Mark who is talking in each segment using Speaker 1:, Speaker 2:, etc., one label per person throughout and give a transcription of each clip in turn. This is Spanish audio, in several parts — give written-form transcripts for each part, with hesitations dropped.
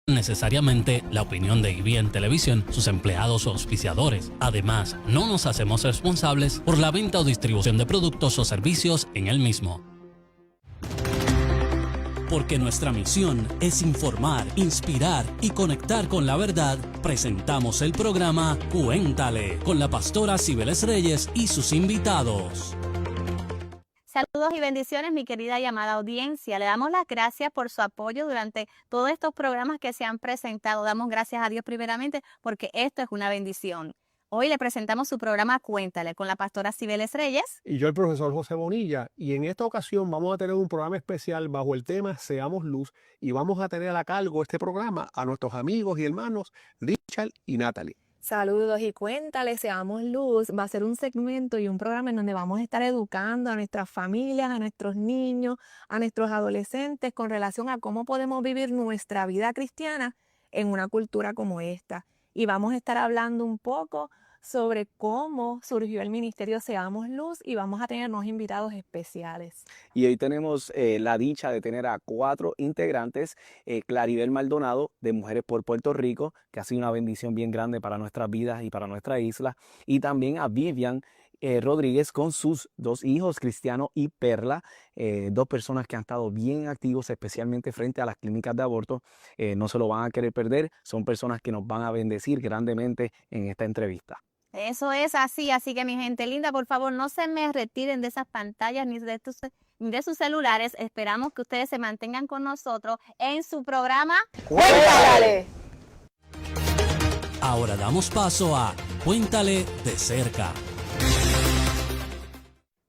Speaker 1: necesariamente la opinión de EBN Televisión, sus empleados o auspiciadores. Además, no nos hacemos responsables por la venta o distribución de productos o servicios en el mismo. Porque nuestra misión es informar, inspirar y conectar con la verdad, presentamos el programa Cuéntale con la pastora Cibeles Reyes y sus invitados.
Speaker 2: Saludos y bendiciones, mi querida y amada audiencia. Le damos las gracias por su apoyo durante todos estos programas que se han presentado. Damos gracias a Dios primeramente porque esto es una bendición. Hoy le presentamos su programa Cuéntale con la pastora Cibeles Reyes.
Speaker 3: Y yo el profesor José Bonilla. Y en esta ocasión vamos a tener un programa especial bajo el tema Seamos Luz. Y vamos a tener a cargo este programa a nuestros amigos y hermanos Richard y Natalie.
Speaker 4: Saludos y Cuéntale, Seamos Luz. Va a ser un segmento y un programa en donde vamos a estar educando a nuestras familias, a nuestros niños, a nuestros adolescentes con relación a cómo podemos vivir nuestra vida cristiana en una cultura como esta. Y vamos a estar hablando un poco sobre cómo surgió el ministerio Seamos Luz y vamos a tener unos invitados especiales.
Speaker 5: Y hoy tenemos la dicha de tener a 4 integrantes, Claribel Maldonado de Mujeres por Puerto Rico, que ha sido una bendición bien grande para nuestras vidas y para nuestra isla, y también a Vivian Rodríguez con sus 2 hijos, Cristiano y Perla, 2 personas que han estado bien activos, especialmente frente a las clínicas de aborto. No se lo van a querer perder, son personas que nos van a bendecir grandemente en esta entrevista.
Speaker 2: Eso es así que mi gente linda, por favor no se me retiren de esas pantallas ni de sus celulares. Esperamos que ustedes se mantengan con nosotros en su programa
Speaker 4: ¡Cuéntale!
Speaker 1: Ahora damos paso a Cuéntale de cerca.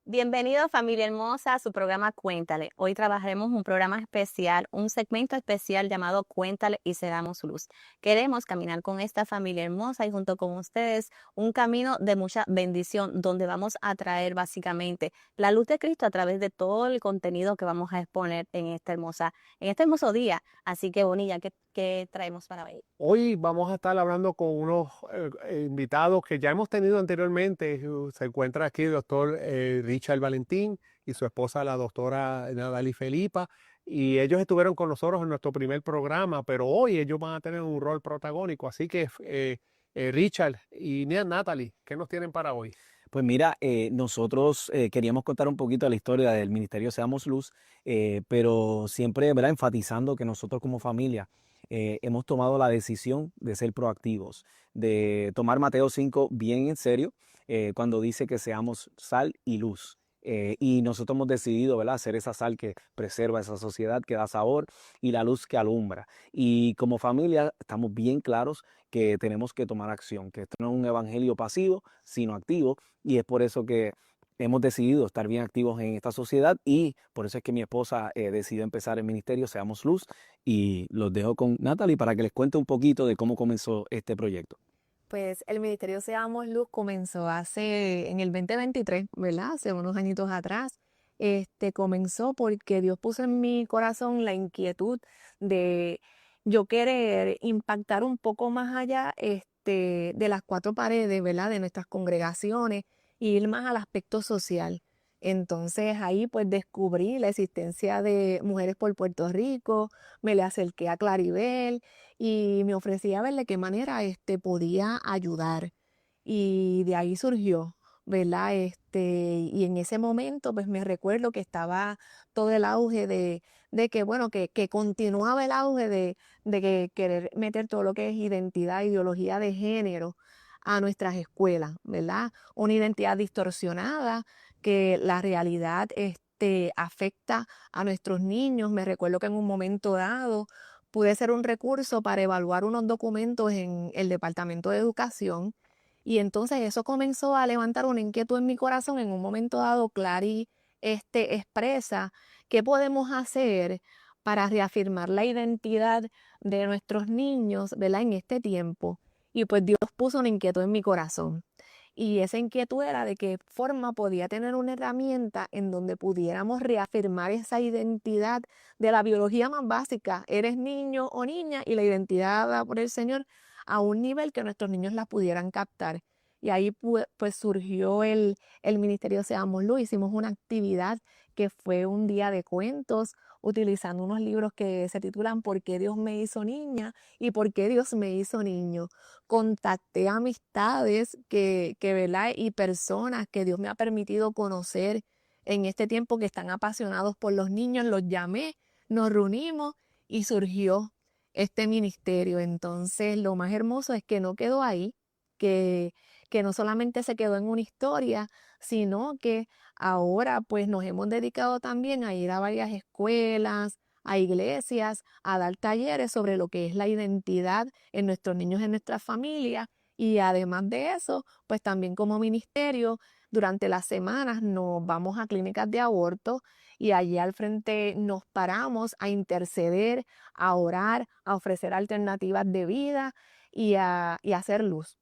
Speaker 2: Bienvenidos familia hermosa a su programa Cuéntale. Hoy trabajaremos un programa especial, un segmento especial llamado Cuéntale y Seamos Luz. Queremos caminar con esta familia hermosa y junto con ustedes un camino de mucha bendición donde vamos a traer básicamente la luz de Cristo a través de todo el contenido que vamos a exponer en este hermoso día. Así que Bonilla, ¿qué traemos para hoy?
Speaker 3: Hoy vamos a estar hablando con unos invitados que ya hemos tenido anteriormente. Se encuentra aquí el doctor Richard Valentín y su esposa, la doctora Natalie Felipa. Y ellos estuvieron con nosotros en nuestro primer programa, pero hoy ellos van a tener un rol protagónico. Así que Richard y Natalie, ¿qué nos tienen para hoy?
Speaker 5: Pues mira, nosotros queríamos contar un poquito de la historia del Ministerio Seamos Luz, pero siempre, ¿verdad?, enfatizando que nosotros como familia hemos tomado la decisión de ser proactivos, de tomar Mateo 5 bien en serio, cuando dice que seamos sal y luz. Y nosotros hemos decidido, ¿verdad?, ser esa sal que preserva esa sociedad, que da sabor, y la luz que alumbra. Y como familia estamos bien claros que tenemos que tomar acción, que esto no es un evangelio pasivo, sino activo, y es por eso que hemos decidido estar bien activos en esta sociedad, y por eso es que mi esposa decidió empezar el ministerio Seamos Luz, y los dejo con Natalie para que les cuente un poquito de cómo comenzó este proyecto.
Speaker 4: Pues el ministerio Seamos Luz comenzó en el 2023, ¿verdad? Hace unos añitos atrás. Comenzó porque Dios puso en mi corazón la inquietud de yo querer impactar un poco más allá de las 4 paredes, ¿verdad?, de nuestras congregaciones y ir más al aspecto social. Entonces ahí pues descubrí la existencia de Mujeres por Puerto Rico, me le acerqué a Claribel y me ofrecí a ver de qué manera podía ayudar. Y de ahí surgió, ¿verdad? Y en ese momento pues me recuerdo que estaba todo el auge de que, bueno, que continuaba el auge de que querer meter todo lo que es identidad, ideología de género a nuestras escuelas, ¿verdad? Una identidad distorsionada que la realidad afecta a nuestros niños. Me recuerdo que en un momento dado pude ser un recurso para evaluar unos documentos en el Departamento de Educación y entonces eso comenzó a levantar una inquietud en mi corazón. En un momento dado, Clary expresa qué podemos hacer para reafirmar la identidad de nuestros niños, ¿verdad?, en este tiempo. Y pues Dios puso una inquietud en mi corazón. Y esa inquietud era de qué forma podía tener una herramienta en donde pudiéramos reafirmar esa identidad de la biología más básica. Eres niño o niña y la identidad dada por el Señor a un nivel que nuestros niños la pudieran captar. Y ahí pues surgió el Ministerio Seamos Luz. Hicimos una actividad que fue un día de cuentos, utilizando unos libros que se titulan ¿Por qué Dios me hizo niña? Y ¿Por qué Dios me hizo niño? Contacté amistades ¿verdad? Y personas que Dios me ha permitido conocer en este tiempo que están apasionados por los niños, los llamé, nos reunimos y surgió este ministerio. Entonces, lo más hermoso es que no quedó ahí, que, que no solamente se quedó en una historia, sino que ahora pues nos hemos dedicado también a ir a varias escuelas, a iglesias, a dar talleres sobre lo que es la identidad en nuestros niños, en nuestras familias. Y además de eso, pues también como ministerio, durante las semanas nos vamos a clínicas de aborto y allí al frente nos paramos a interceder, a orar, a ofrecer alternativas de vida y a hacer luz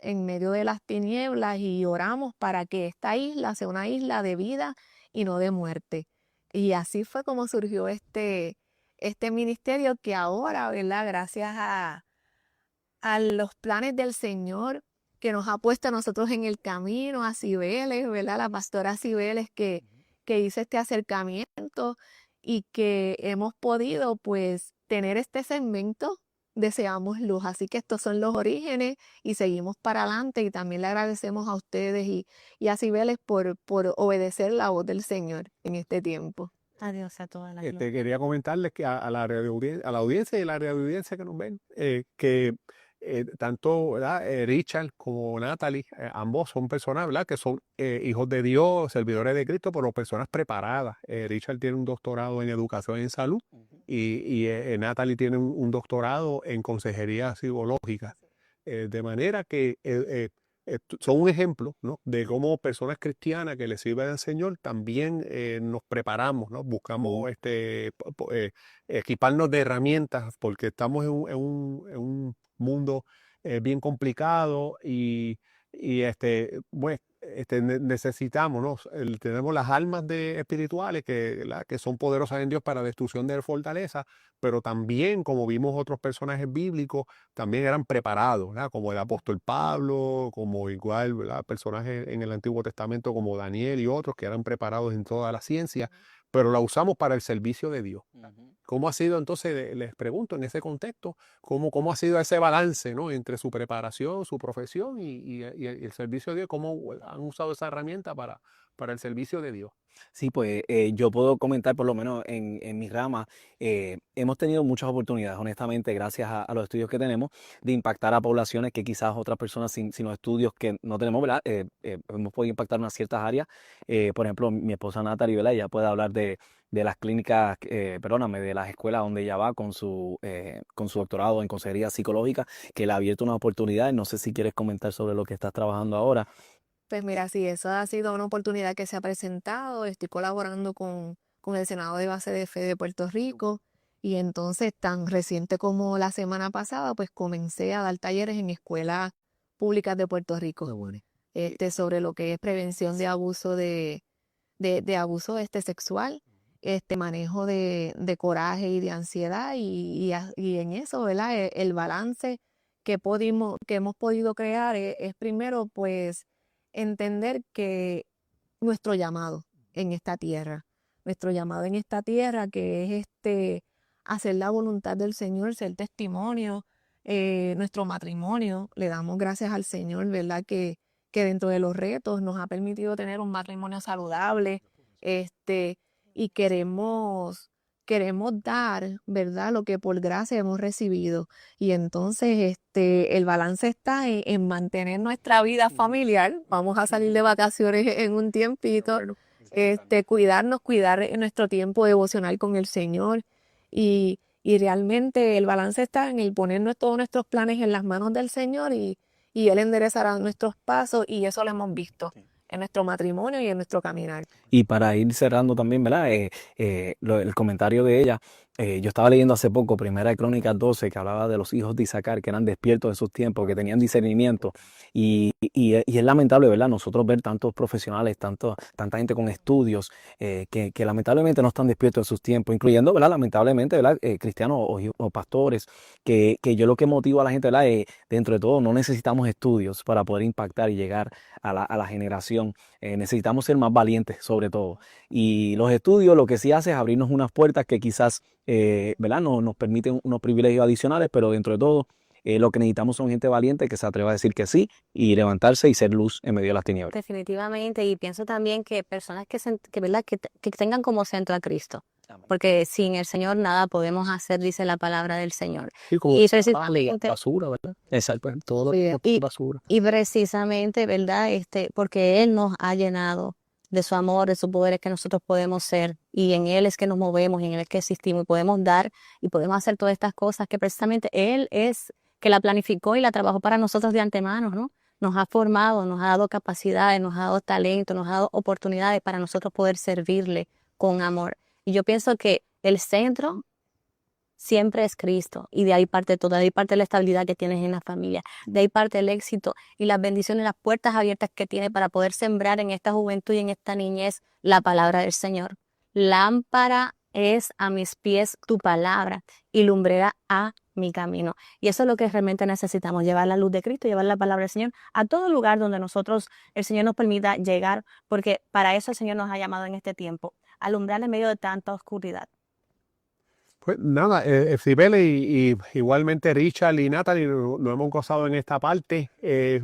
Speaker 4: en medio de las tinieblas y oramos para que esta isla sea una isla de vida y no de muerte. Y así fue como surgió este ministerio que ahora, ¿verdad? Gracias a los planes del Señor que nos ha puesto a nosotros en el camino, a Cibeles, ¿verdad? La pastora Cibeles que hizo este acercamiento y que hemos podido pues tener este segmento Deseamos Luz. Así que estos son los orígenes y seguimos para adelante y también le agradecemos a ustedes y a Cibeles por obedecer la voz del Señor en este tiempo.
Speaker 2: Adiós a toda la gloria.
Speaker 3: Quería comentarles que a la a la audiencia y a la audiencia que nos ven, que tanto, ¿verdad? Richard como Natalie, ambos son personas, ¿verdad? Que son hijos de Dios, servidores de Cristo, pero personas preparadas. Richard tiene un doctorado en educación en salud y Natalie tiene un doctorado en consejería psicológica. De manera que son un ejemplo, ¿no? De cómo personas cristianas que le sirven al Señor también nos preparamos, ¿no? Buscamos equiparnos de herramientas porque estamos en un mundo bien complicado y necesitamos, ¿no? Tenemos las almas espirituales que son poderosas en Dios para destrucción de fortaleza, pero también, como vimos otros personajes bíblicos, también eran preparados, ¿verdad? Como el apóstol Pablo, como igual, ¿verdad? Personajes en el Antiguo Testamento como Daniel y otros que eran preparados en toda la ciencia, pero la usamos para el servicio de Dios. ¿Cómo ha sido entonces, les pregunto, en ese contexto, cómo ha sido ese balance, ¿no? Entre su preparación, su profesión y el servicio de Dios? ¿Cómo han usado esa herramienta para el servicio de Dios?
Speaker 5: Sí, pues yo puedo comentar por lo menos en mi rama, hemos tenido muchas oportunidades, honestamente, gracias a los estudios que tenemos, de impactar a poblaciones que quizás otras personas sin los estudios que no tenemos, ¿verdad? Hemos podido impactar unas ciertas áreas. Por ejemplo, mi esposa Natalie, ¿verdad? Ella puede hablar de las clínicas, perdóname, de las escuelas donde ella va con su doctorado en consejería psicológica, que le ha abierto una oportunidad. No sé si quieres comentar sobre lo que estás trabajando ahora.
Speaker 4: Pues mira, sí, eso ha sido una oportunidad que se ha presentado. Estoy colaborando con el Senado de Base de Fe de Puerto Rico y entonces tan reciente como la semana pasada, pues comencé a dar talleres en escuelas públicas de Puerto Rico sobre lo que es prevención de abuso de abuso sexual, manejo de coraje y de ansiedad y en eso, ¿verdad? El balance que hemos podido crear es primero pues entender que nuestro llamado en esta tierra, que es hacer la voluntad del Señor, ser testimonio, nuestro matrimonio, le damos gracias al Señor, ¿verdad? Que dentro de los retos nos ha permitido tener un matrimonio saludable, y queremos dar, ¿verdad? Lo que por gracia hemos recibido. Y entonces el balance está en mantener nuestra vida familiar. Vamos a salir de vacaciones en un tiempito.
Speaker 3: Bueno,
Speaker 4: Cuidarnos, cuidar nuestro tiempo devocional con el Señor. Y realmente el balance está en el poner todos nuestros planes en las manos del Señor y Él enderezará nuestros pasos y eso lo hemos visto en nuestro matrimonio y en nuestro caminar.
Speaker 5: Y para ir cerrando también, ¿verdad? El comentario de ella, Yo estaba leyendo hace poco, Primera de Crónicas 12, que hablaba de los hijos de Isaacar, que eran despiertos de sus tiempos, que tenían discernimiento. Y es lamentable, ¿verdad? Nosotros ver tantos profesionales, tanta gente con estudios, que lamentablemente no están despiertos de sus tiempos, incluyendo, ¿verdad? Lamentablemente, ¿verdad? Cristianos o pastores, que yo lo que motivo a la gente, ¿verdad? Dentro de todo, no necesitamos estudios para poder impactar y llegar a la generación. Necesitamos ser más valientes, sobre todo. Y los estudios lo que sí hace es abrirnos unas puertas que quizás, ¿verdad? Nos permiten unos privilegios adicionales, pero dentro de todo, lo que necesitamos son gente valiente que se atreva a decir que sí y levantarse y ser luz en medio de las tinieblas.
Speaker 2: Definitivamente, y pienso también que personas ¿verdad? Que tengan como centro a Cristo, porque sin el Señor nada podemos hacer, dice la palabra del Señor.
Speaker 3: Sí, como
Speaker 2: Y
Speaker 3: vale, basura, ¿verdad? Exacto, pues, todo es basura.
Speaker 2: Y precisamente, ¿verdad? Porque Él nos ha llenado de su amor, de su poder, es que nosotros podemos ser, y en Él es que nos movemos, y en Él es que existimos, y podemos dar, y podemos hacer todas estas cosas que precisamente Él es que la planificó y la trabajó para nosotros de antemano, ¿no? Nos ha formado, nos ha dado capacidades, nos ha dado talento, nos ha dado oportunidades para nosotros poder servirle con amor. Y yo pienso que el centro siempre es Cristo, y de ahí parte todo, de ahí parte la estabilidad que tienes en la familia, de ahí parte el éxito y las bendiciones, las puertas abiertas que tienes para poder sembrar en esta juventud y en esta niñez la palabra del Señor. Lámpara es a mis pies tu palabra y lumbrera a mi camino. Y eso es lo que realmente necesitamos, llevar la luz de Cristo, llevar la palabra del Señor a todo lugar donde el Señor nos permita llegar, porque para eso el Señor nos ha llamado en este tiempo, alumbrar en medio de tanta oscuridad.
Speaker 3: Pues nada, Sibel y igualmente Richard y Natalie lo hemos gozado en esta parte.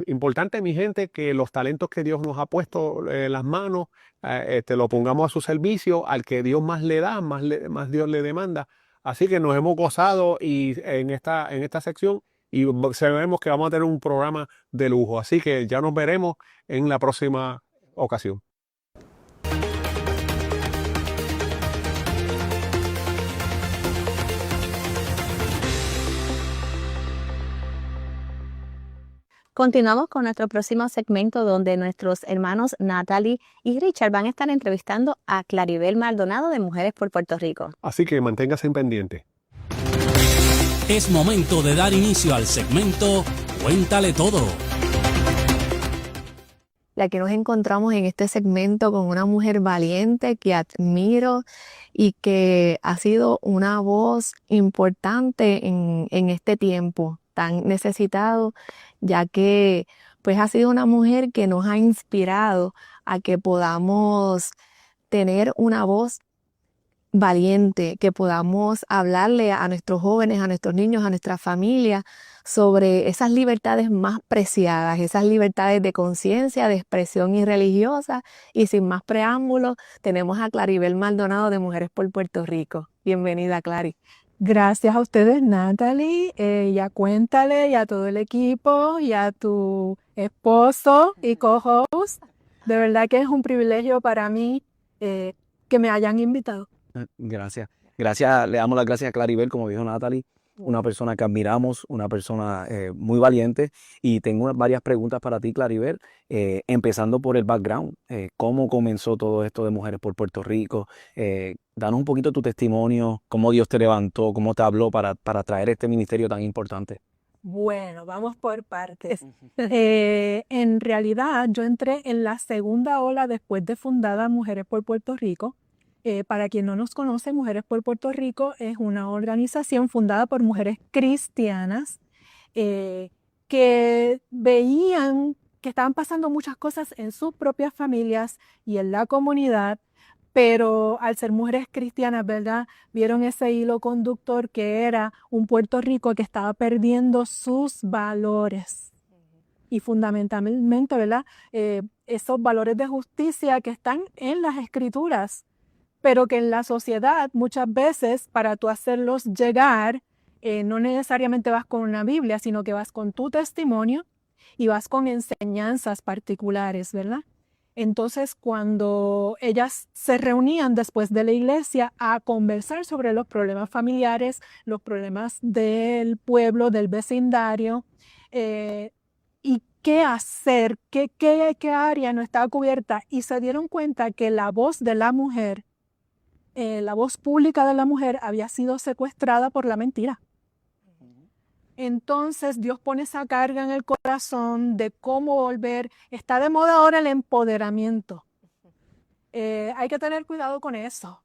Speaker 3: Importante, mi gente, que los talentos que Dios nos ha puesto en las manos, lo pongamos a su servicio, al que Dios más le da, más Dios le demanda. Así que nos hemos gozado y en esta sección y sabemos que vamos a tener un programa de lujo. Así que ya nos veremos en la próxima ocasión.
Speaker 2: Continuamos con nuestro próximo segmento donde nuestros hermanos Natalie y Richard van a estar entrevistando a Claribel Maldonado de Mujeres por Puerto Rico.
Speaker 3: Así que manténgase en pendiente.
Speaker 1: Es momento de dar inicio al segmento Cuéntale Todo.
Speaker 4: Y aquí nos encontramos en este segmento con una mujer valiente que admiro y que ha sido una voz importante en este tiempo tan necesitado, ya que pues ha sido una mujer que nos ha inspirado a que podamos tener una voz valiente, que podamos hablarle a nuestros jóvenes, a nuestros niños, a nuestra familia sobre esas libertades más preciadas, esas libertades de conciencia, de expresión irreligiosa. Y sin más preámbulos, tenemos a Claribel Maldonado de Mujeres por Puerto Rico. Bienvenida, Clary.
Speaker 6: Gracias a ustedes, Natalie, y a Cuéntale, y a todo el equipo, y a tu esposo y co-host. De verdad que es un privilegio para mí que me hayan invitado.
Speaker 5: Gracias. Gracias, le damos las gracias a Claribel, como dijo Natalie, una persona que admiramos, una persona muy valiente. Y tengo varias preguntas para ti, Claribel, empezando por el background. ¿Cómo comenzó todo esto de Mujeres por Puerto Rico? Danos un poquito tu testimonio, cómo Dios te levantó, cómo te habló para traer este ministerio tan importante.
Speaker 6: Bueno, vamos por partes. En realidad, yo entré en la segunda ola después de fundada Mujeres por Puerto Rico. Para quien no nos conoce, Mujeres por Puerto Rico es una organización fundada por mujeres cristianas que veían que estaban pasando muchas cosas en sus propias familias y en la comunidad, pero al ser mujeres cristianas, ¿verdad? Vieron ese hilo conductor que era un Puerto Rico que estaba perdiendo sus valores. Y fundamentalmente, ¿verdad? Esos valores de justicia que están en las Escrituras, pero que en la sociedad muchas veces para tú hacerlos llegar, no necesariamente vas con una Biblia, sino que vas con tu testimonio y vas con enseñanzas particulares, ¿verdad? Entonces, cuando ellas se reunían después de la iglesia a conversar sobre los problemas familiares, los problemas del pueblo, del vecindario, y qué hacer, qué área no estaba cubierta, y se dieron cuenta que la voz de la mujer la voz pública de la mujer había sido secuestrada por la mentira. Entonces Dios pone esa carga en el corazón de cómo volver. Está de moda ahora el empoderamiento. Hay que tener cuidado con eso.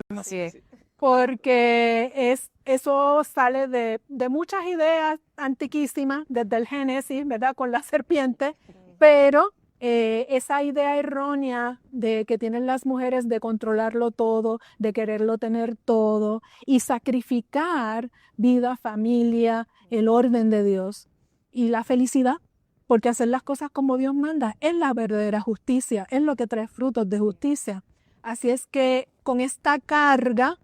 Speaker 4: Así es.
Speaker 6: Porque eso sale de muchas ideas antiquísimas, desde el Génesis, ¿verdad? Con la serpiente, pero esa idea errónea de que tienen las mujeres de controlarlo todo, de quererlo tener todo y sacrificar vida, familia, el orden de Dios y la felicidad, porque hacer las cosas como Dios manda es la verdadera justicia, es lo que trae frutos de justicia. Así es que con esta carga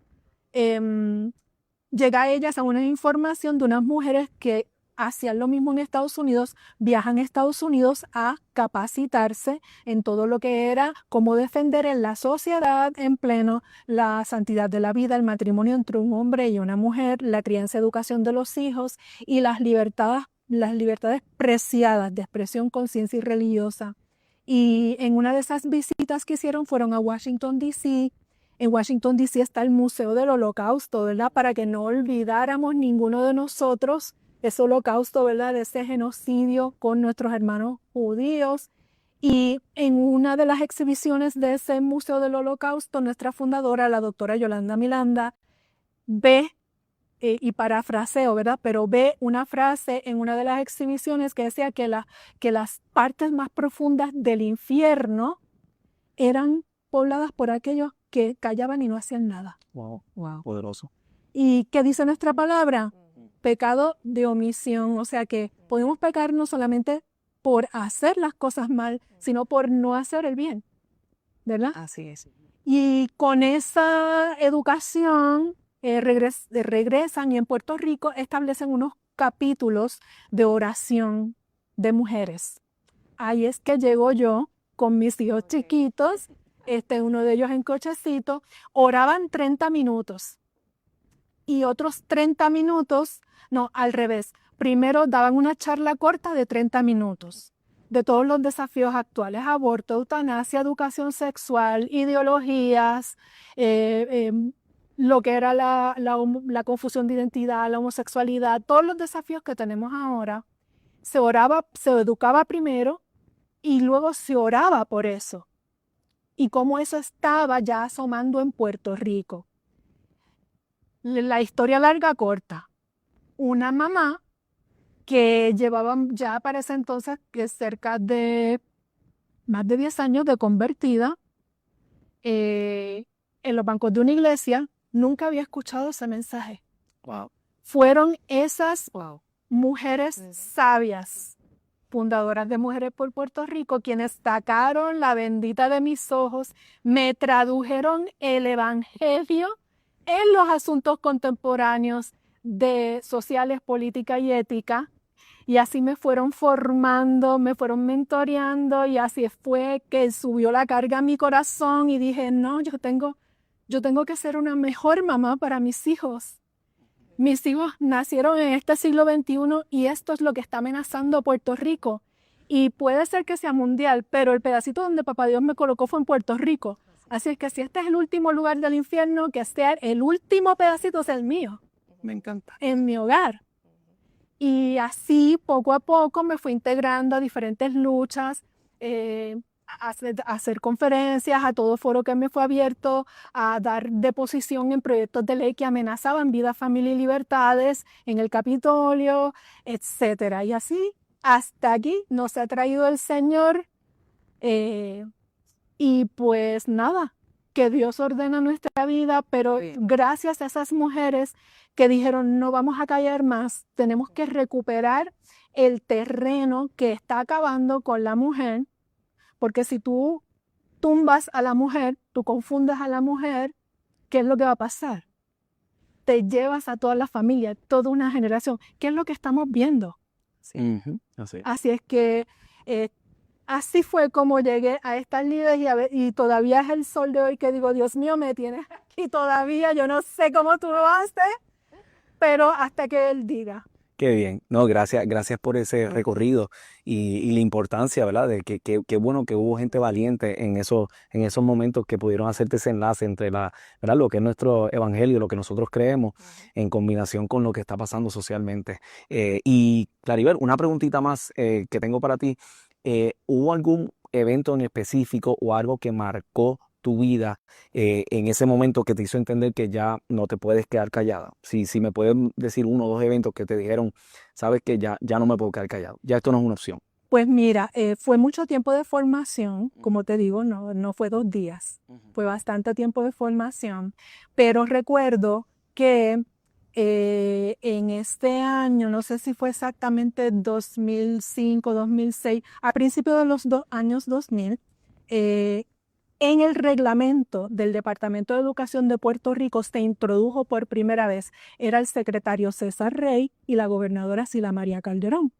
Speaker 6: llega a ellas a una información de unas mujeres que hacían lo mismo en Estados Unidos, viajan a Estados Unidos a capacitarse en todo lo que era cómo defender en la sociedad en pleno la santidad de la vida, el matrimonio entre un hombre y una mujer, la crianza y educación de los hijos y las libertades preciadas de expresión, conciencia y religiosa. Y en una de esas visitas que hicieron fueron a Washington, D.C. En Washington, D.C. está el Museo del Holocausto, ¿verdad? Para que no olvidáramos ninguno de nosotros ese holocausto, ¿verdad? De ese genocidio con nuestros hermanos judíos. Y en una de las exhibiciones de ese Museo del Holocausto, nuestra fundadora, la doctora Yolanda Miranda, ve, y parafraseo, ¿verdad? Pero ve una frase en una de las exhibiciones que decía que las partes más profundas del infierno eran pobladas por aquellos que callaban y no hacían nada.
Speaker 5: Wow,
Speaker 4: Wow.
Speaker 5: poderoso.
Speaker 6: ¿Y qué dice nuestra palabra? Pecado de omisión, o sea que podemos pecar no solamente por hacer las cosas mal, sino por no hacer el bien, ¿verdad?
Speaker 4: Así es.
Speaker 6: Y con esa educación regresan y en Puerto Rico establecen unos capítulos de oración de mujeres. Ahí es que llego yo con mis hijos chiquitos, uno de ellos en cochecito, oraban 30 minutos. Y otros 30 minutos, no, al revés. Primero daban una charla corta de 30 minutos de todos los desafíos actuales, aborto, eutanasia, educación sexual, ideologías, lo que era la confusión de identidad, la homosexualidad, todos los desafíos que tenemos ahora. Se educaba primero y luego se oraba por eso. Y cómo eso estaba ya asomando en Puerto Rico. La historia larga corta. Una mamá que llevaba ya para ese entonces cerca de más de 10 años de convertida en los bancos de una iglesia, nunca había escuchado ese mensaje.
Speaker 5: Wow.
Speaker 6: Fueron esas
Speaker 4: Wow.
Speaker 6: mujeres sabias, fundadoras de Mujeres por Puerto Rico, quienes sacaron la bendita de mis ojos, me tradujeron el evangelio en los asuntos contemporáneos de sociales, política y ética, y así me fueron formando, me fueron mentoreando, y así fue que subió la carga a mi corazón y dije, no, yo tengo que ser una mejor mamá para mis hijos. Mis hijos nacieron en este siglo XXI y esto es lo que está amenazando a Puerto Rico. Y puede ser que sea mundial, pero el pedacito donde Papá Dios me colocó fue en Puerto Rico. Así es que si este es el último lugar del infierno, que sea el último pedacito es el mío.
Speaker 5: Me encanta.
Speaker 6: En mi hogar. Y así, poco a poco, me fui integrando a diferentes luchas, a hacer conferencias, a todo foro que me fue abierto, a dar deposición en proyectos de ley que amenazaban vida, familia y libertades en el Capitolio, etcétera. Y así, hasta aquí nos ha traído el Señor. Y pues nada, que Dios ordena nuestra vida, pero
Speaker 4: Bien.
Speaker 6: gracias a esas mujeres que dijeron, no vamos a callar más, tenemos que recuperar el terreno que está acabando con la mujer, porque si tú tumbas a la mujer, tú confundes a la mujer, ¿qué es lo que va a pasar? Te llevas a toda la familia, toda una generación. ¿Qué es lo que estamos viendo?
Speaker 5: Ujú, así es.
Speaker 6: Así es que así fue como llegué a estas líderes y todavía es el sol de hoy que digo, Dios mío, me tienes aquí todavía, yo no sé cómo tú lo haces, pero hasta que Él diga.
Speaker 5: Qué bien. No, gracias por ese recorrido y la importancia, ¿verdad? De que bueno que hubo gente valiente en esos momentos que pudieron hacerte ese enlace entre ¿verdad? Lo que es nuestro evangelio, lo que nosotros creemos, en combinación con lo que está pasando socialmente. Y Claribel, una preguntita más que tengo para ti. ¿Hubo algún evento en específico o algo que marcó tu vida en ese momento que te hizo entender que ya no te puedes quedar callada? Si me puedes decir 1 o 2 eventos que te dijeron, sabes que ya no me puedo quedar callado, ya esto no es una opción.
Speaker 6: Pues mira, fue mucho tiempo de formación, como te digo, no fue 2 días, fue bastante tiempo de formación, pero recuerdo que en este año, no sé si fue exactamente 2005, 2006, a principios de los años 2000, en el reglamento del Departamento de Educación de Puerto Rico se introdujo por primera vez, era el secretario César Rey y la gobernadora Sila María Calderón.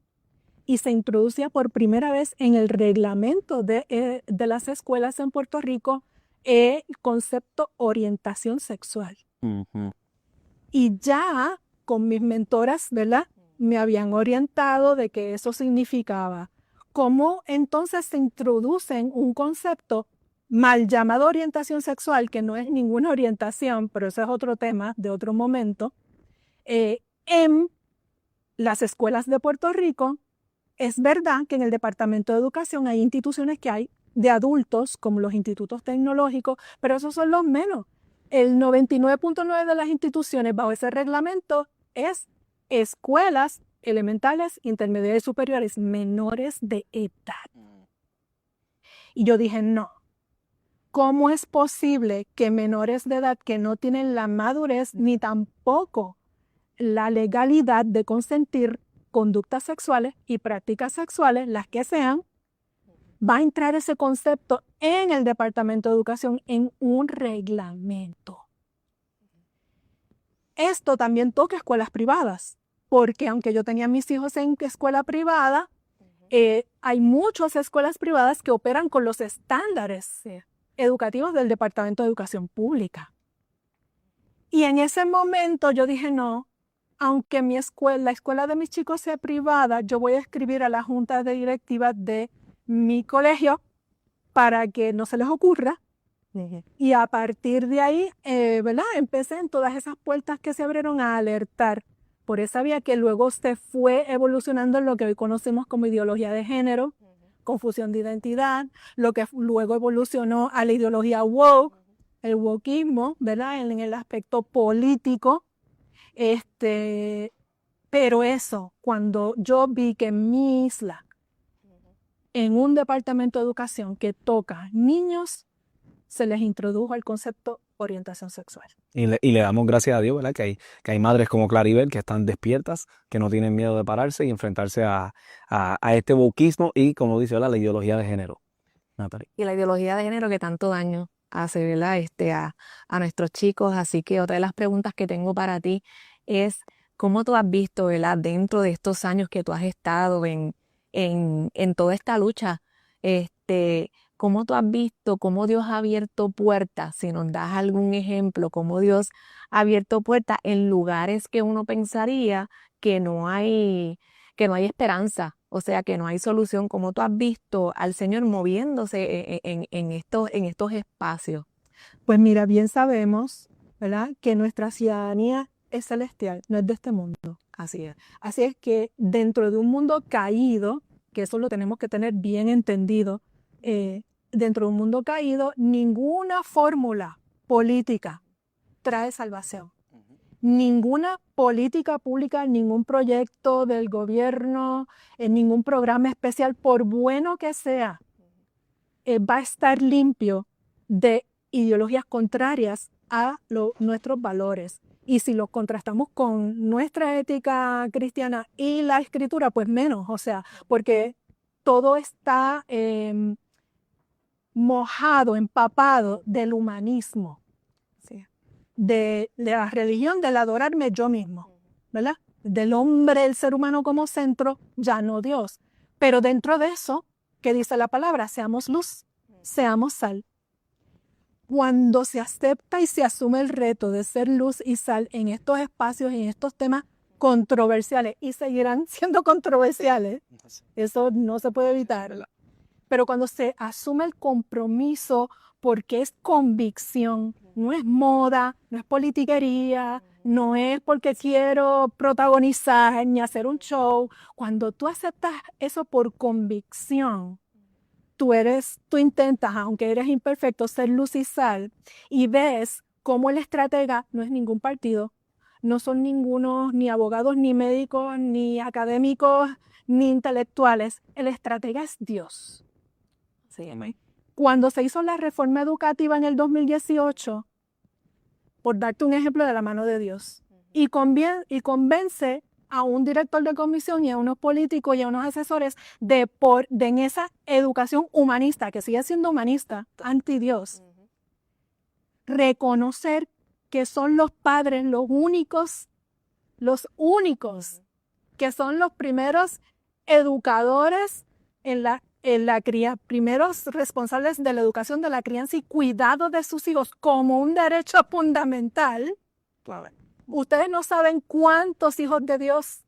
Speaker 6: Y se introducía por primera vez en el reglamento de las escuelas en Puerto Rico el concepto orientación sexual. Y ya con mis mentoras, ¿verdad? Me habían orientado de que eso significaba. ¿Cómo entonces se introduce un concepto mal llamado orientación sexual, que no es ninguna orientación, pero ese es otro tema de otro momento, en las escuelas de Puerto Rico? Es verdad que en el Departamento de Educación hay instituciones que hay de adultos, como los institutos tecnológicos, pero esos son los menos. El 99.9% de las instituciones bajo ese reglamento es escuelas elementales, intermedias y superiores, menores de edad. Y yo dije, no. ¿Cómo es posible que menores de edad que no tienen la madurez ni tampoco la legalidad de consentir conductas sexuales y prácticas sexuales, las que sean, va a entrar ese concepto en el Departamento de Educación en un reglamento? Esto también toca escuelas privadas, porque aunque yo tenía mis hijos en escuela privada, hay muchas escuelas privadas que operan con los estándares educativos del Departamento de Educación Pública. Y en ese momento yo dije, no, aunque la escuela de mis chicos sea privada, yo voy a escribir a la junta de directiva de mi colegio para que no se les ocurra. Y a partir de ahí, ¿verdad? Empecé en todas esas puertas que se abrieron a alertar por esa vía que luego se fue evolucionando en lo que hoy conocemos como ideología de género, confusión de identidad, lo que luego evolucionó a la ideología woke, el wokeismo, ¿verdad? En el aspecto político. Pero eso, cuando yo vi que en mi isla, en un departamento de educación que toca niños, se les introdujo el concepto orientación sexual.
Speaker 5: Y le damos gracias a Dios, ¿verdad? Que hay madres como Claribel que están despiertas, que no tienen miedo de pararse y enfrentarse a este wokismo y, como dice, ¿verdad? La ideología de género. Natalie.
Speaker 4: Y la ideología de género que tanto daño hace, ¿verdad? A nuestros chicos. Así que otra de las preguntas que tengo para ti es, ¿cómo tú has visto, ¿verdad? Dentro de estos años que tú has estado en toda esta lucha, ¿cómo tú has visto cómo Dios ha abierto puertas? Si nos das algún ejemplo, cómo Dios ha abierto puertas en lugares que uno pensaría que no hay esperanza, o sea, que no hay solución. ¿Cómo tú has visto al Señor moviéndose en estos espacios?
Speaker 6: Pues mira, bien sabemos, ¿verdad?, que nuestra ciudadanía es celestial, no es de este mundo.
Speaker 4: Así es.
Speaker 6: Así es que dentro de un mundo caído, que eso lo tenemos que tener bien entendido, dentro de un mundo caído, ninguna fórmula política trae salvación. Ninguna política pública, ningún proyecto del gobierno, ningún programa especial, por bueno que sea, va a estar limpio de ideologías contrarias a nuestros valores. Y si los contrastamos con nuestra ética cristiana y la escritura, pues menos, o sea, porque todo está mojado, empapado del humanismo, ¿sí?, de la religión, del adorarme yo mismo, ¿verdad? Del hombre, el ser humano como centro, ya no Dios. Pero dentro de eso, ¿qué dice la palabra? Seamos luz, seamos sal. Cuando se acepta y se asume el reto de ser luz y sal en estos espacios y en estos temas controversiales y seguirán siendo controversiales. Eso no se puede evitar. Pero cuando se asume el compromiso porque es convicción, no es moda, no es politiquería, no es porque quiero protagonizar ni hacer un show. Cuando tú aceptas eso por convicción, tú intentas, aunque eres imperfecto, ser luz y sal y ves cómo el estratega no es ningún partido, no son ningunos ni abogados, ni médicos, ni académicos, ni intelectuales. El estratega es Dios.
Speaker 4: Sí, amén.
Speaker 6: Cuando se hizo la reforma educativa en el 2018, por darte un ejemplo de la mano de Dios, y convence a un director de comisión y a unos políticos y a unos asesores de en esa educación humanista, que sigue siendo humanista, anti Dios, reconocer que son los padres los únicos que son los primeros educadores en la primeros responsables de la educación, de la crianza y cuidado de sus hijos como un derecho fundamental. Ustedes no saben cuántos hijos de Dios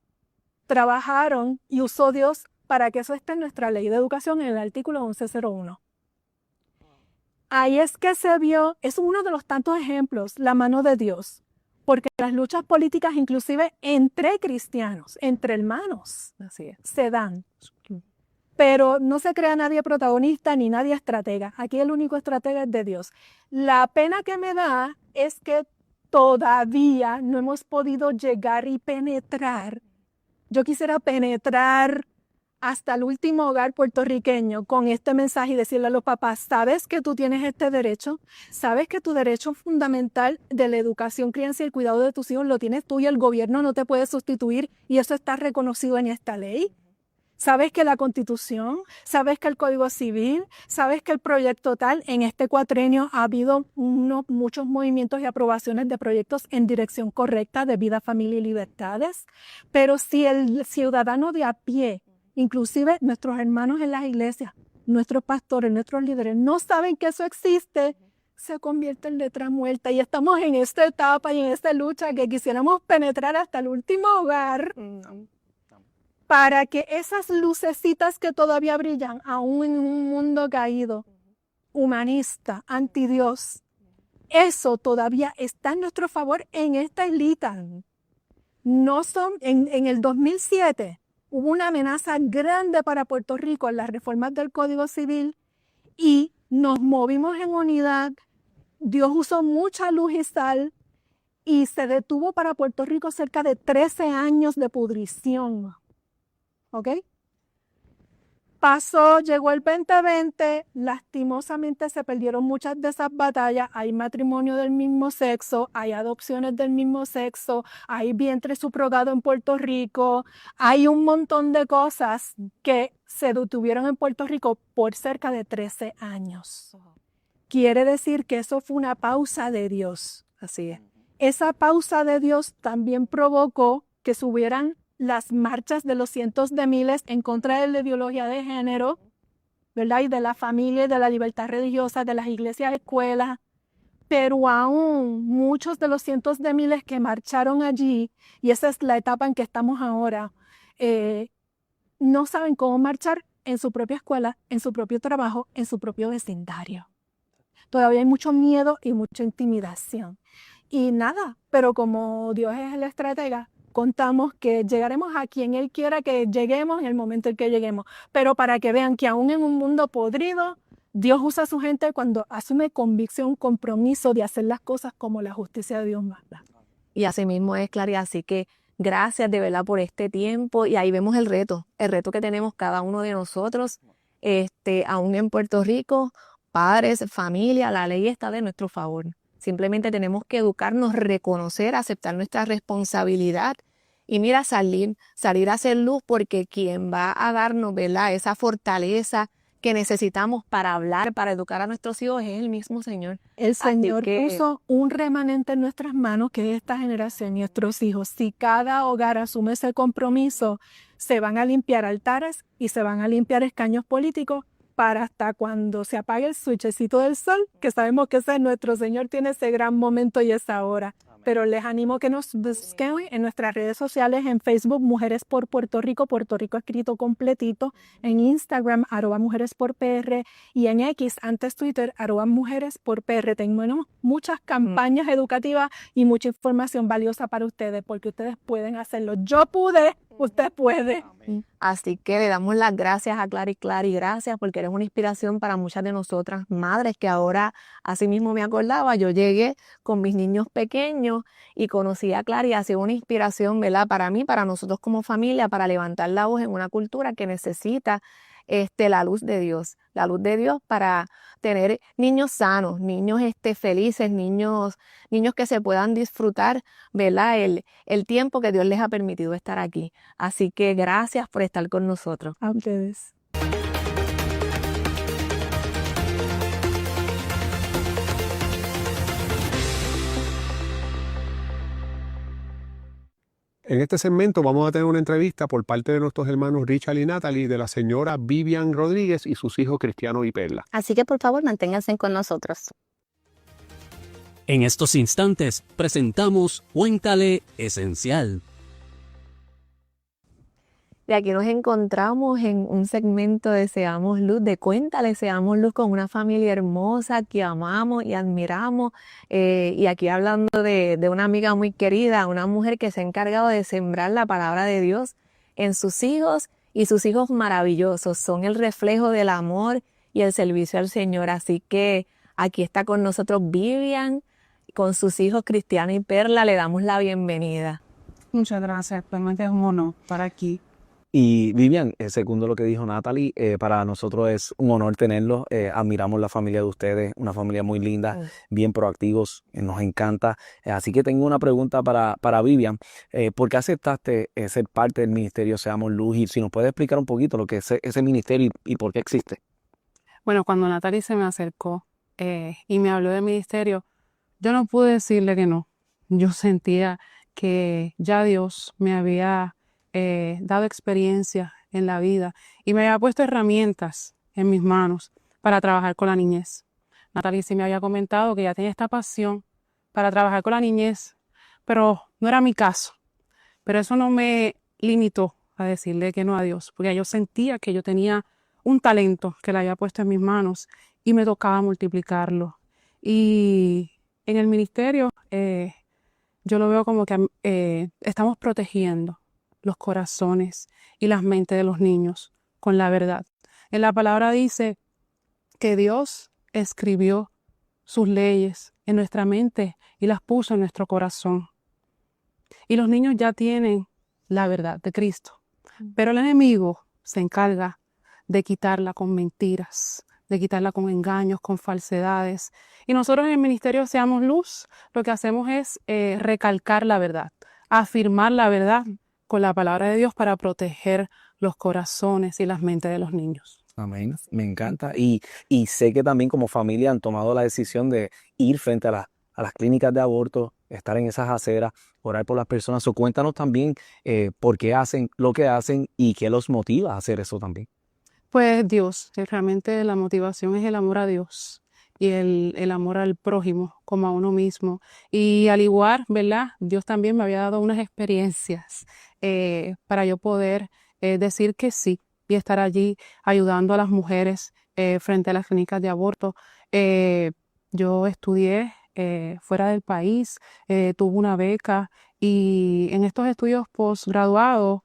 Speaker 6: trabajaron y usó Dios para que eso esté en nuestra ley de educación en el artículo 1101. Ahí es que se vio, es uno de los tantos ejemplos, la mano de Dios, porque las luchas políticas, inclusive entre cristianos, entre hermanos,
Speaker 4: Así es.
Speaker 6: se dan. Pero no se crea nadie protagonista ni nadie estratega. Aquí el único estratega es de Dios. La pena que me da es que todavía no hemos podido llegar y penetrar. Yo quisiera penetrar hasta el último hogar puertorriqueño con este mensaje y decirle a los papás, ¿sabes que tú tienes este derecho? ¿Sabes que tu derecho fundamental de la educación, crianza y el cuidado de tus hijos lo tienes tú y el gobierno no te puede sustituir y eso está reconocido en esta ley? ¿Sabes que la Constitución, sabes que el Código Civil, sabes que el proyecto tal, en este cuatrenio ha habido muchos movimientos y aprobaciones de proyectos en dirección correcta de vida, familia y libertades? Pero si el ciudadano de a pie, inclusive nuestros hermanos en las iglesias, nuestros pastores, nuestros líderes, no saben que eso existe, se convierte en letra muerta y estamos en esta etapa y en esta lucha que quisiéramos penetrar hasta el último hogar. Para que esas lucecitas que todavía brillan, aún en un mundo caído, humanista, anti Dios, eso todavía está en nuestro favor en esta islita. No son, en el 2007 hubo una amenaza grande para Puerto Rico en las reformas del Código Civil y nos movimos en unidad. Dios usó mucha luz y sal y se detuvo para Puerto Rico cerca de 13 años de pudrición. ¿Ok? Llegó el 2020, lastimosamente se perdieron muchas de esas batallas, hay matrimonio del mismo sexo, hay adopciones del mismo sexo, hay vientre subrogado en Puerto Rico, hay un montón de cosas que se detuvieron en Puerto Rico por cerca de 13 años. Quiere decir que eso fue una pausa de Dios.
Speaker 4: Así es.
Speaker 6: Esa pausa de Dios también provocó que subieran las marchas de los cientos de miles en contra de la ideología de género, ¿verdad? Y de la familia y de la libertad religiosa, de las iglesias, escuelas. Pero aún muchos de los cientos de miles que marcharon allí, y esa es la etapa en que estamos ahora, no saben cómo marchar en su propia escuela, en su propio trabajo, en su propio vecindario. Todavía hay mucho miedo y mucha intimidación. Y nada, pero como Dios es el estratega, contamos que llegaremos a quien Él quiera que lleguemos en el momento en que lleguemos. Pero para que vean que aún en un mundo podrido, Dios usa a su gente cuando asume convicción, compromiso de hacer las cosas como la justicia de Dios manda.
Speaker 4: Y así mismo es, Clary. Así que gracias de verdad por este tiempo. Y ahí vemos el reto que tenemos cada uno de nosotros, aún en Puerto Rico, padres, familia, la ley está de nuestro favor. Simplemente tenemos que educarnos, reconocer, aceptar nuestra responsabilidad y mira, salir a hacer luz, porque quien va a darnos, ¿verdad?, esa fortaleza que necesitamos para hablar, para educar a nuestros hijos es el mismo Señor.
Speaker 6: El Señor puso un remanente en nuestras manos que es esta generación, nuestros hijos. Si cada hogar asume ese compromiso, se van a limpiar altares y se van a limpiar escaños políticos para hasta cuando se apague el switchecito del sol, que sabemos que ese nuestro Señor tiene ese gran momento y esa hora. pero les animo que nos busquen en nuestras redes sociales, en Facebook, Mujeres por Puerto Rico escrito completito, en Instagram, @mujeresporpr, y en X, antes Twitter, @mujeresporpr. Tenemos muchas campañas educativas y mucha información valiosa para ustedes, porque ustedes pueden hacerlo. Yo pude, usted puede.
Speaker 4: Así que le damos las gracias a Clary. Gracias porque eres una inspiración para muchas de nosotras madres, que ahora, así mismo me acordaba, yo llegué con mis niños pequeños y conocí a Clary, ha sido una inspiración, ¿verdad? Para mí, para nosotros como familia, para levantar la voz en una cultura que necesita la luz de Dios para tener niños sanos, niños felices, niños que se puedan disfrutar, ¿verdad? El tiempo que Dios les ha permitido estar aquí. Así que gracias por estar con nosotros.
Speaker 6: A ustedes.
Speaker 3: En este segmento vamos a tener una entrevista por parte de nuestros hermanos Richard y Natalie de la señora Vivian Rodríguez y sus hijos Cristiano y Perla.
Speaker 2: Así que por favor manténganse con nosotros.
Speaker 1: En estos instantes presentamos Cuéntale Esencial.
Speaker 4: Y aquí nos encontramos en un segmento de Seamos Luz, de Cuéntale Seamos Luz, con una familia hermosa que amamos y admiramos. Y aquí hablando de una amiga muy querida, una mujer que se ha encargado de sembrar la palabra de Dios en sus hijos, y sus hijos maravillosos, son el reflejo del amor y el servicio al Señor. Así que aquí está con nosotros Vivian, con sus hijos Cristiano y Perla. Le damos la bienvenida.
Speaker 7: Muchas gracias, realmente es un honor estar aquí.
Speaker 5: Y Vivian, segundo lo que dijo Natalie, para nosotros es un honor tenerlos. Admiramos la familia de ustedes, una familia muy linda, bien proactivos, nos encanta. Así que tengo una pregunta para Vivian. ¿Por qué aceptaste ser parte del ministerio Seamos Luz? Y si nos puedes explicar un poquito lo que es ese ministerio y por qué existe.
Speaker 7: Bueno, cuando Natalie se me acercó y me habló del ministerio, yo no pude decirle que no. Yo sentía que ya Dios me había dado experiencia en la vida y me había puesto herramientas en mis manos para trabajar con la niñez. Natalie sí me había comentado que ya tenía esta pasión para trabajar con la niñez, pero no era mi caso. Pero eso no me limitó a decirle que no a Dios, porque yo sentía que yo tenía un talento que le había puesto en mis manos y me tocaba multiplicarlo. Y en el ministerio yo lo veo como que estamos protegiendo los corazones y las mentes de los niños con la verdad. En la palabra dice que Dios escribió sus leyes en nuestra mente y las puso en nuestro corazón. Y los niños ya tienen la verdad de Cristo. Pero el enemigo se encarga de quitarla con mentiras, de quitarla con engaños, con falsedades. Y nosotros en el ministerio Seamos Luz, lo que hacemos es recalcar la verdad, afirmar la verdad con la palabra de Dios para proteger los corazones y las mentes de los niños.
Speaker 5: Amén, me encanta. Y sé que también como familia han tomado la decisión de ir frente a las clínicas de aborto, estar en esas aceras, orar por las personas. O cuéntanos también por qué hacen lo que hacen y qué los motiva a hacer eso también.
Speaker 7: Pues Dios, realmente la motivación es el amor a Dios y el amor al prójimo como a uno mismo. Y al igual, ¿verdad? Dios también me había dado unas experiencias para yo poder decir que sí y estar allí ayudando a las mujeres frente a las clínicas de aborto. Yo estudié fuera del país, tuve una beca y en estos estudios postgraduados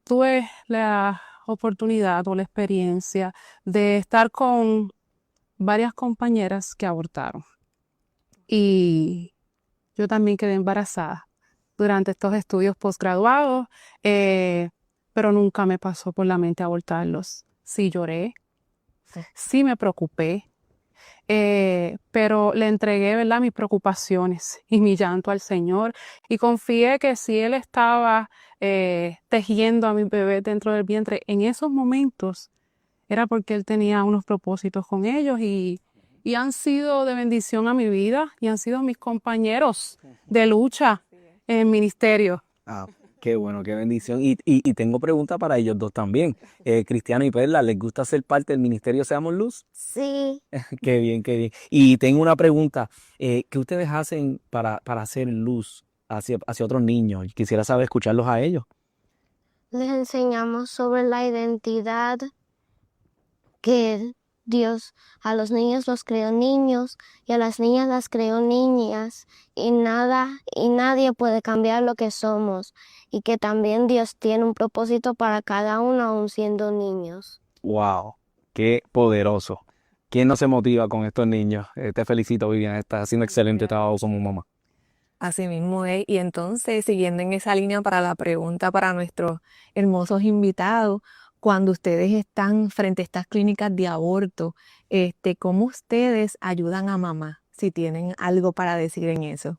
Speaker 7: tuve la oportunidad o la experiencia de estar con varias compañeras que abortaron. Y yo también quedé embarazada durante estos estudios postgraduados, pero nunca me pasó por la mente abortarlos. Sí lloré, sí me preocupé, pero le entregué, ¿verdad?, mis preocupaciones y mi llanto al Señor y confié que si Él estaba tejiendo a mi bebé dentro del vientre en esos momentos, era porque Él tenía unos propósitos con ellos y han sido de bendición a mi vida y han sido mis compañeros de lucha en ministerio.
Speaker 5: Qué bueno, qué bendición. Y tengo preguntas para ellos dos también. Cristiano y Perla, ¿les gusta ser parte del ministerio Seamos Luz?
Speaker 8: Sí,
Speaker 5: Qué bien, qué bien. Y tengo una pregunta. ¿Qué ustedes hacen para hacer luz hacia otros niños? Quisiera saber escucharlos a ellos.
Speaker 8: les enseñamos sobre la identidad que Dios a los niños los creó niños y a las niñas las creó niñas y nadie puede cambiar lo que somos y que también Dios tiene un propósito para cada uno aun siendo niños.
Speaker 5: Wow, qué poderoso. ¿Quién no se motiva con estos niños? Te felicito, Vivian. Estás haciendo excelente trabajo como mamá.
Speaker 4: Así mismo es. Y entonces, siguiendo en esa línea para la pregunta para nuestros hermosos invitados, cuando ustedes están frente a estas clínicas de aborto, ¿cómo ustedes ayudan a mamá? Si tienen algo para decir en eso.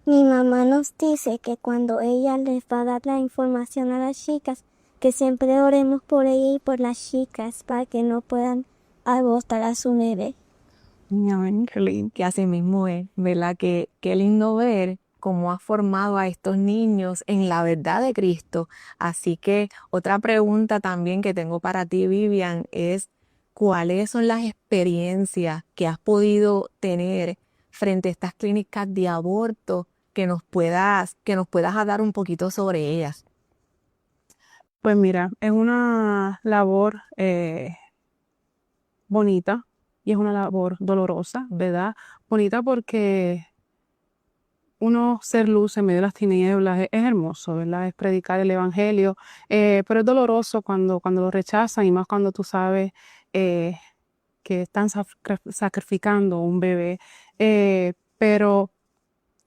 Speaker 8: Mi mamá nos dice que cuando ella les va a dar la información a las chicas, que siempre oremos por ella y por las chicas para que no puedan abortar a su bebé.
Speaker 4: Qué lindo. Que así mismo es, ¿verdad? Qué lindo ver cómo ha formado a estos niños en la verdad de Cristo. Así que otra pregunta también que tengo para ti, Vivian, es ¿cuáles son las experiencias que has podido tener frente a estas clínicas de aborto que nos puedas dar un poquito sobre ellas?
Speaker 7: Pues mira, es una labor bonita y es una labor dolorosa, ¿verdad? Bonita porque uno ser luz en medio de las tinieblas es hermoso, ¿verdad? Es predicar el evangelio, pero es doloroso cuando lo rechazan y más cuando tú sabes que están sacrificando un bebé. Pero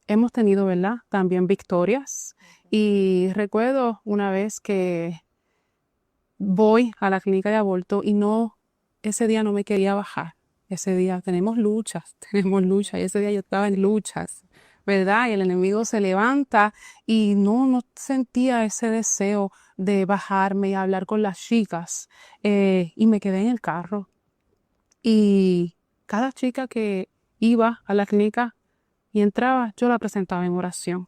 Speaker 7: hemos tenido, ¿verdad? También victorias. Y recuerdo una vez que voy a la clínica de aborto y ese día no me quería bajar. Ese día tenemos luchas, y ese día yo estaba en luchas, ¿verdad? Y el enemigo se levanta y no sentía ese deseo de bajarme y hablar con las chicas. Y me quedé en el carro. Y cada chica que iba a la clínica y entraba, yo la presentaba en oración.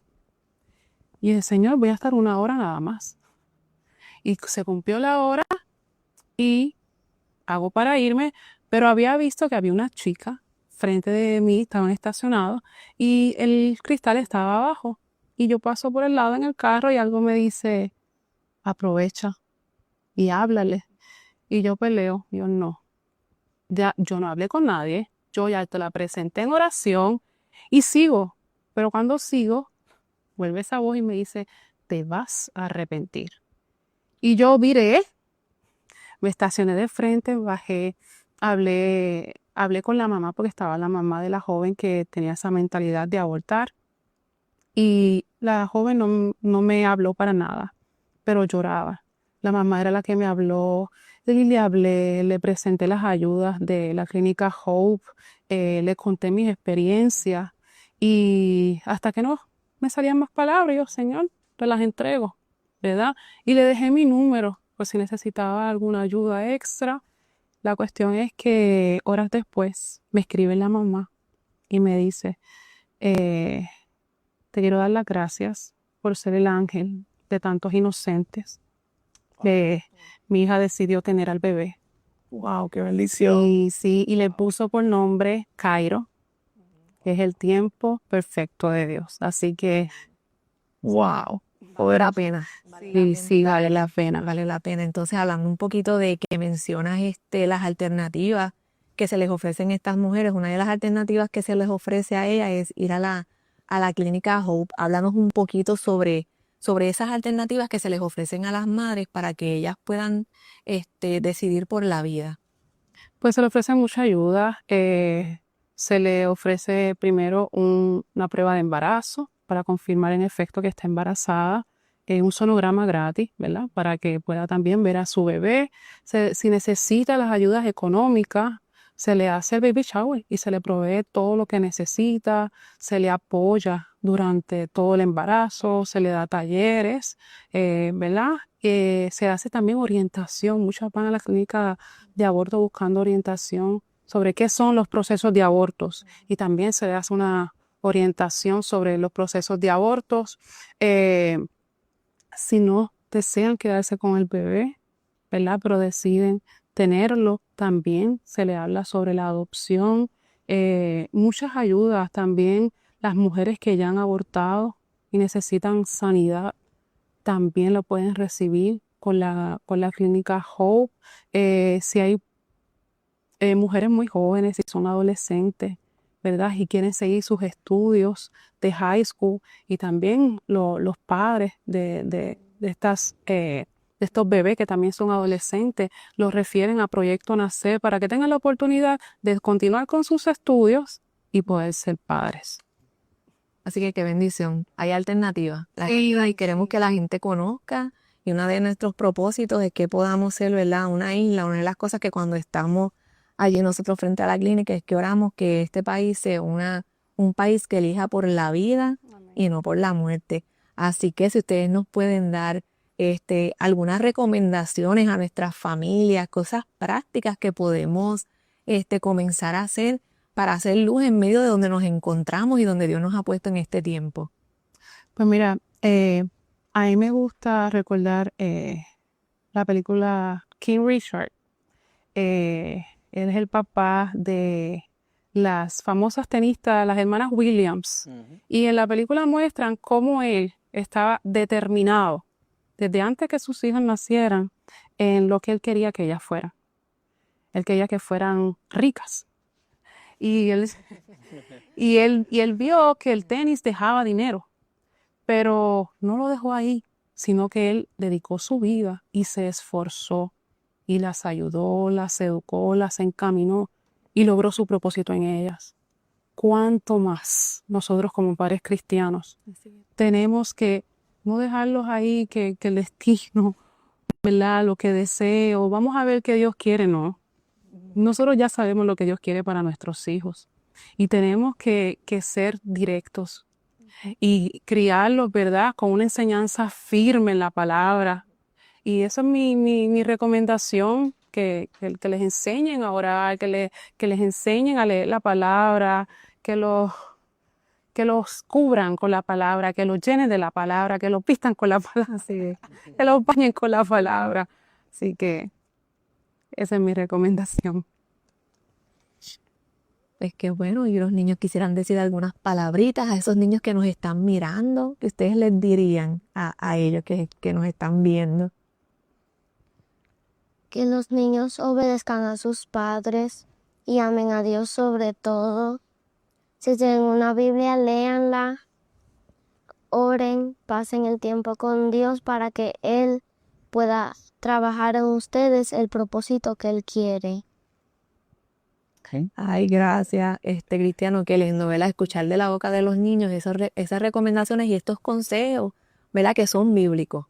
Speaker 7: Y el Señor, voy a estar 1 hora nada más. Y se cumplió la hora y hago para irme, pero había visto que había una chica frente de mí, estaban estacionados y el cristal estaba abajo. Y yo paso por el lado en el carro y algo me dice, aprovecha y háblale. Y yo peleo, yo no. Ya, yo no hablé con nadie, yo ya te la presenté en oración y sigo. Pero cuando sigo, vuelve esa voz y me dice, te vas a arrepentir. Y yo viré, me estacioné de frente, bajé, hablé con la mamá porque estaba la mamá de la joven que tenía esa mentalidad de abortar. Y la joven no me habló para nada, pero lloraba. La mamá era la que me habló y le hablé, le presenté las ayudas de la clínica Hope, le conté mis experiencias y hasta que no me salían más palabras, yo, Señor, te las entrego, ¿verdad? Y le dejé mi número por si necesitaba alguna ayuda extra. La cuestión es que horas después me escribe la mamá y me dice, te quiero dar las gracias por ser el ángel de tantos inocentes. Mi hija decidió tener al bebé.
Speaker 5: Wow, qué bendición.
Speaker 7: Y sí, y le puso por nombre Cairo, que es el tiempo perfecto de Dios. Así que, wow.
Speaker 4: Vale la pena.
Speaker 7: Sí, vale la pena.
Speaker 4: Vale la pena. Entonces, hablando un poquito de que mencionas las alternativas que se les ofrecen a estas mujeres, una de las alternativas que se les ofrece a ellas es ir a la clínica Hope. Háblanos un poquito sobre esas alternativas que se les ofrecen a las madres para que ellas puedan decidir por la vida.
Speaker 7: Pues se le ofrece mucha ayuda. Se le ofrece primero una prueba de embarazo para confirmar en efecto que está embarazada. Un sonograma gratis, ¿verdad? Para que pueda también ver a su bebé. Si necesita las ayudas económicas, se le hace el baby shower y se le provee todo lo que necesita, se le apoya durante todo el embarazo, se le da talleres, ¿verdad? Se hace también orientación. Muchas van a la clínica de aborto buscando orientación sobre qué son los procesos de abortos y también se le hace una orientación sobre los procesos de abortos. si no desean quedarse con el bebé, ¿verdad? Pero deciden tenerlo, también se le habla sobre la adopción, muchas ayudas, también las mujeres que ya han abortado y necesitan sanidad, también lo pueden recibir con la clínica Hope. Si hay mujeres muy jóvenes, si son adolescentes, ¿verdad? Y quieren seguir sus estudios de high school, y también los padres de estos bebés que también son adolescentes, los refieren a Proyecto Nacer para que tengan la oportunidad de continuar con sus estudios y poder ser padres.
Speaker 4: Así que qué bendición. Hay alternativas. Y queremos que la gente conozca. Y uno de nuestros propósitos es que podamos ser, ¿verdad?, una isla. Una de las cosas que cuando estamos allí nosotros frente a la clínica es que oramos que este país sea un país que elija por la vida y no por la muerte. Así que si ustedes nos pueden dar algunas recomendaciones a nuestras familias, cosas prácticas que podemos comenzar a hacer para hacer luz en medio de donde nos encontramos y donde Dios nos ha puesto en este tiempo.
Speaker 7: Pues mira, a mí me gusta recordar la película King Richard. Él es el papá de las famosas tenistas, las hermanas Williams. Y en la película muestran cómo él estaba determinado desde antes que sus hijas nacieran en lo que él quería que ellas fueran. Él quería que fueran ricas. Y él vio que el tenis dejaba dinero, pero no lo dejó ahí, sino que él dedicó su vida y se esforzó y las ayudó, las educó, las encaminó y logró su propósito en ellas. ¿Cuánto más nosotros como padres cristianos tenemos que no dejarlos ahí, que el destino, ¿verdad?, lo que deseo, vamos a ver qué Dios quiere? No. Nosotros ya sabemos lo que Dios quiere para nuestros hijos y tenemos que ser directos y criarlos, ¿verdad?, con una enseñanza firme en la palabra. Y esa es mi recomendación, que les enseñen a orar, que les enseñen a leer la palabra, que los cubran con la palabra, que los llenen de la palabra, que los vistan con la palabra, así, que los bañen con la palabra. Así que esa es mi recomendación.
Speaker 4: Pues qué bueno, y los niños quisieran decir algunas palabritas a esos niños que nos están mirando, que ustedes les dirían a ellos que nos están viendo.
Speaker 8: Que los niños obedezcan a sus padres y amen a Dios sobre todo. Si tienen una Biblia, léanla, oren, pasen el tiempo con Dios para que Él pueda trabajar en ustedes el propósito que Él quiere.
Speaker 4: Ay, gracias, Cristiano, qué lindo, ¿verdad?, escuchar de la boca de los niños esas recomendaciones y estos consejos, ¿verdad?, que son bíblicos.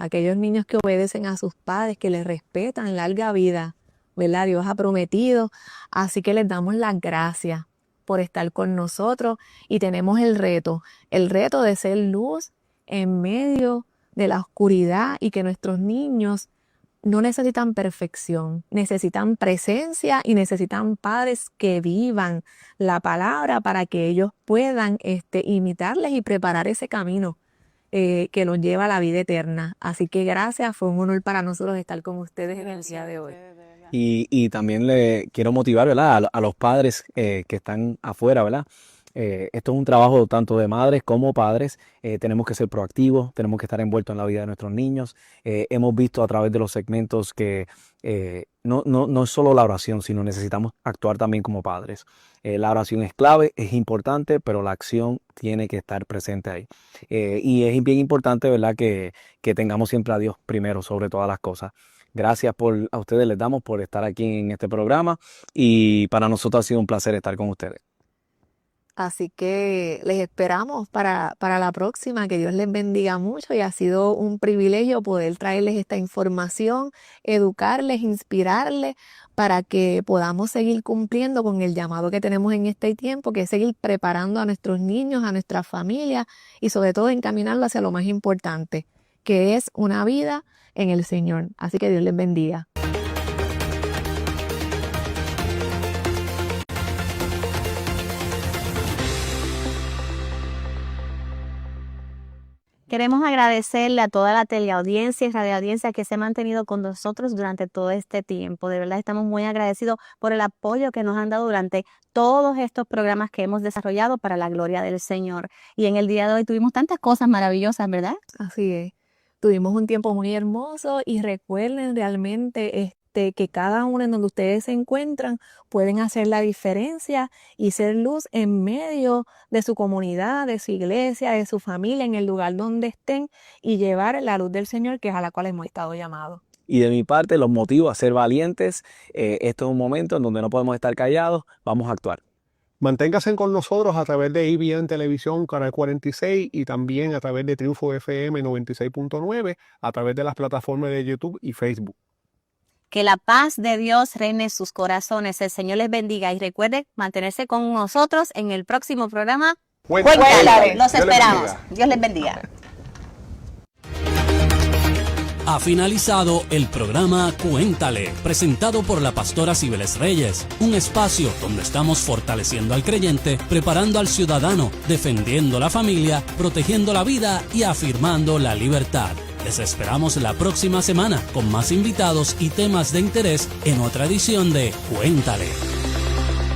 Speaker 4: Aquellos niños que obedecen a sus padres, que les respetan, larga vida, ¿verdad?, Dios ha prometido. Así que les damos las gracias por estar con nosotros y tenemos el reto de ser luz en medio de la oscuridad, y que nuestros niños no necesitan perfección, necesitan presencia y necesitan padres que vivan la palabra para que ellos puedan imitarles y preparar ese camino que los lleva a la vida eterna. Así que gracias, fue un honor para nosotros estar con ustedes en el día de hoy.
Speaker 5: Y también le quiero motivar, ¿verdad?, a los padres que están afuera, ¿verdad? Esto es un trabajo tanto de madres como padres. Tenemos que ser proactivos, tenemos que estar envueltos en la vida de nuestros niños. Hemos visto a través de los segmentos que no es solo la oración, sino necesitamos actuar también como padres. La oración es clave, es importante, pero la acción tiene que estar presente ahí. Y es bien importante, ¿verdad?, que tengamos siempre a Dios primero sobre todas las cosas. Gracias a ustedes, les damos por estar aquí en este programa, y para nosotros ha sido un placer estar con ustedes.
Speaker 4: Así que les esperamos para la próxima. Que Dios les bendiga mucho, y ha sido un privilegio poder traerles esta información, educarles, inspirarles, para que podamos seguir cumpliendo con el llamado que tenemos en este tiempo, que es seguir preparando a nuestros niños, a nuestras familias, y sobre todo encaminarlo hacia lo más importante, que es una vida en el Señor. Así que Dios les bendiga.
Speaker 2: Queremos agradecerle a toda la teleaudiencia y radioaudiencia que se ha mantenido con nosotros durante todo este tiempo. De verdad estamos muy agradecidos por el apoyo que nos han dado durante todos estos programas que hemos desarrollado para la gloria del Señor. Y en el día de hoy tuvimos tantas cosas maravillosas, ¿verdad?
Speaker 4: Así es. Tuvimos un tiempo muy hermoso y recuerden realmente que cada uno en donde ustedes se encuentran pueden hacer la diferencia y ser luz en medio de su comunidad, de su iglesia, de su familia, en el lugar donde estén y llevar la luz del Señor, que es a la cual hemos estado llamados.
Speaker 5: Y de mi parte los motivo a ser valientes. Esto es un momento en donde no podemos estar callados, vamos a actuar.
Speaker 3: Manténgase con nosotros a través de EBN Televisión, Canal 46 y también a través de Triunfo FM 96.9, a través de las plataformas de YouTube y Facebook.
Speaker 2: Que la paz de Dios reine en sus corazones. El Señor les bendiga y recuerden mantenerse con nosotros en el próximo programa.
Speaker 3: Cuéntale.
Speaker 2: Los
Speaker 3: Dios les
Speaker 2: esperamos.
Speaker 3: bendiga.
Speaker 2: Dios les bendiga.
Speaker 1: Ha finalizado el programa Cuéntale, presentado por la pastora Cibeles Reyes, un espacio donde estamos fortaleciendo al creyente, preparando al ciudadano, defendiendo la familia, protegiendo la vida y afirmando la libertad. Les esperamos la próxima semana con más invitados y temas de interés en otra edición de Cuéntale.